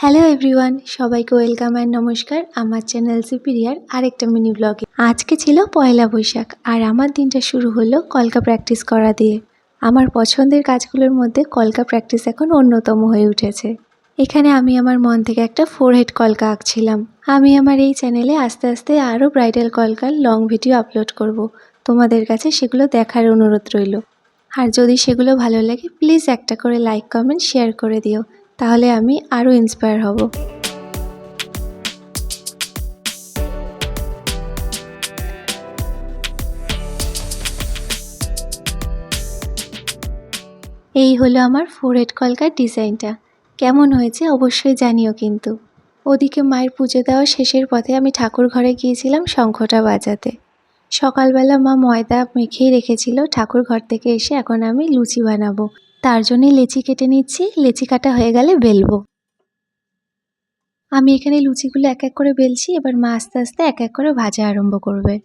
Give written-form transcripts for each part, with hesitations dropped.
Hello everyone, সবাইকে welcome and নমস্কার আমার চ্যানেল সুপিরিয়ার আরেকটা মিনি ব্লগে। আজকে ছিল পয়লা বৈশাখ আর আমার দিনটা শুরু হলো কলকা প্র্যাকটিস করা দিয়ে। আমার পছন্দের কাজগুলোর মধ্যে কলকা প্র্যাকটিস এখন অন্যতম হয়ে উঠেছে। এখানে আমি আমার মন থেকে একটা ফোরহেড কলকা আঁকছিলাম। আমি আমার এই চ্যানেলে আস্তে আস্তে আরও ব্রাইডাল কলকার লং ভিডিও আপলোড করব। তোমাদের কাছে সেগুলো দেখার অনুরোধ রইল। আর যদি সেগুলো ভালো লাগে প্লিজ একটা করে লাইক কমেন্ট শেয়ার করে দিও, তাহলে আমি আরও ইন্সপায়ার হব। এই হলো আমার ফোরহেড কলকার ডিজাইনটা। কেমন হয়েছে অবশ্যই জানিও কিন্তু। ওদিকে মায়ের পুজো দেওয়া শেষের পথে আমি ঠাকুর ঘরে গিয়েছিলাম শঙ্খটা বাজাতে। সকালবেলা মা ময়দা মেখেই রেখেছিল, ঠাকুর ঘর থেকে এসে এখন আমি লুচি বানাবো। তার জন্যই লেচি কেটে নিচ্ছি, লেচি কাটা হয়ে গেলে বেলবো। আমি এখানে লুচিগুলো এক এক করে বেলছি, এবার মা আস্তে আস্তে এক এক করে ভাজা আরম্ভ করবে।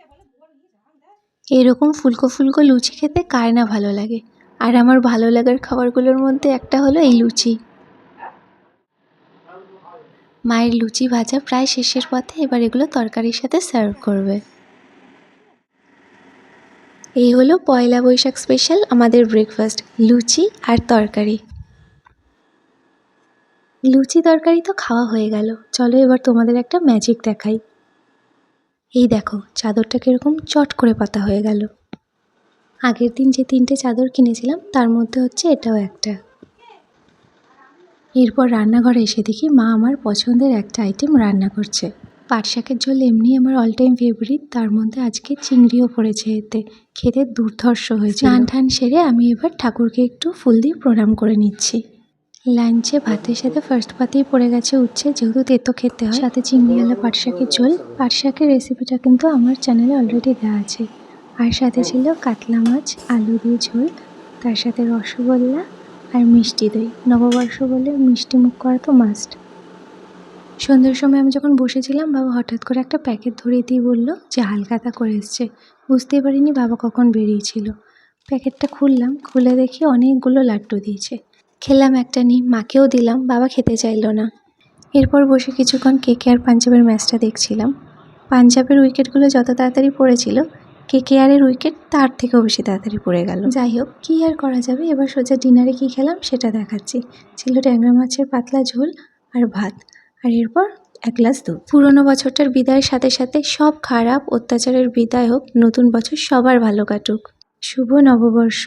এরকম ফুলকো ফুলকো লুচি খেতে কার না ভালো লাগে, আর আমার ভালো লাগার খাবারগুলোর মধ্যে একটা হলো এই লুচি। মায়ের লুচি ভাজা প্রায় শেষের পথে, এবার এগুলো তরকারির সাথে সার্ভ করবে। এই হলো পয়লা বৈশাখ স্পেশাল আমাদের ব্রেকফাস্ট, লুচি আর তরকারি। লুচি তরকারি তো খাওয়া হয়ে গেল, চলো এবার তোমাদের একটা ম্যাজিক দেখাই। এই দেখো চাদরটা কীরকম চট করে পাতা হয়ে গেল। আগের দিন যে 3টে চাদর কিনেছিলাম তার মধ্যে হচ্ছে এটাও একটা। এরপর রান্নাঘরে এসে দেখি মা আমার পছন্দের একটা আইটেম রান্না করছে। পাট শাকের ঝোল এমনি আমার অল টাইম ফেভারিট, তার মধ্যে আজকে চিংড়িও পড়েছে, এতে খেতে দুর্ধর্ষ হয়েছে। স্নান টান সেরে আমি এবার ঠাকুরকে একটু ফুল দিয়ে প্রণাম করে নিচ্ছি। লাঞ্চে ভাতের সাথে ফার্স্ট পাতেই পড়ে গেছে উচ্ছে, যেহেতু তেতো খেতে হয়, সাথে চিংড়িওয়ালা পাট শাকের ঝোল। পাট শাকের রেসিপিটা কিন্তু আমার চ্যানেলে অলরেডি দেওয়া আছে। আর সাথে ছিল কাতলা মাছ আলু দিয়ে ঝোল, তার সাথে রসগোল্লা আর মিষ্টি দই। নববর্ষ বলে মিষ্টি মুখ করা তো মাস্ট। সন্ধ্যের সময় আমি যখন বসেছিলাম বাবা হঠাৎ করে একটা প্যাকেট ধরিয়ে দিয়ে বললো যে হালখাতা করে এসছে। বুঝতেই পারিনি বাবা কখন বেরিয়েছিল। প্যাকেটটা খুললাম, খুলে দেখি অনেকগুলো লাড্ডু দিয়েছে। খেলাম একটা নিই, মাকেও দিলাম, বাবা খেতে চাইলো না। এরপর বসে কিছুক্ষণ কেকেআর পাঞ্জাবের ম্যাচটা দেখছিলাম। পাঞ্জাবের উইকেটগুলো যত তাড়াতাড়ি পড়েছিল, কেকেআরের উইকেট তার থেকেও বেশি তাড়াতাড়ি পড়ে গেল। যাই হোক, কী আর করা যাবে। এবার সোজা ডিনারে কী খেলাম সেটা দেখাচ্ছি। ছিল ট্যাংরা মাছের পাতলা ঝোল আর ভাত, আর এরপর এক গ্লাস দুধ। পুরনো বছরটার বিদায়ের সাথে সাথে সব খারাপ অত্যাচারের বিদায় হোক, নতুন বছর সবার ভালো কাটুক। শুভ নববর্ষ।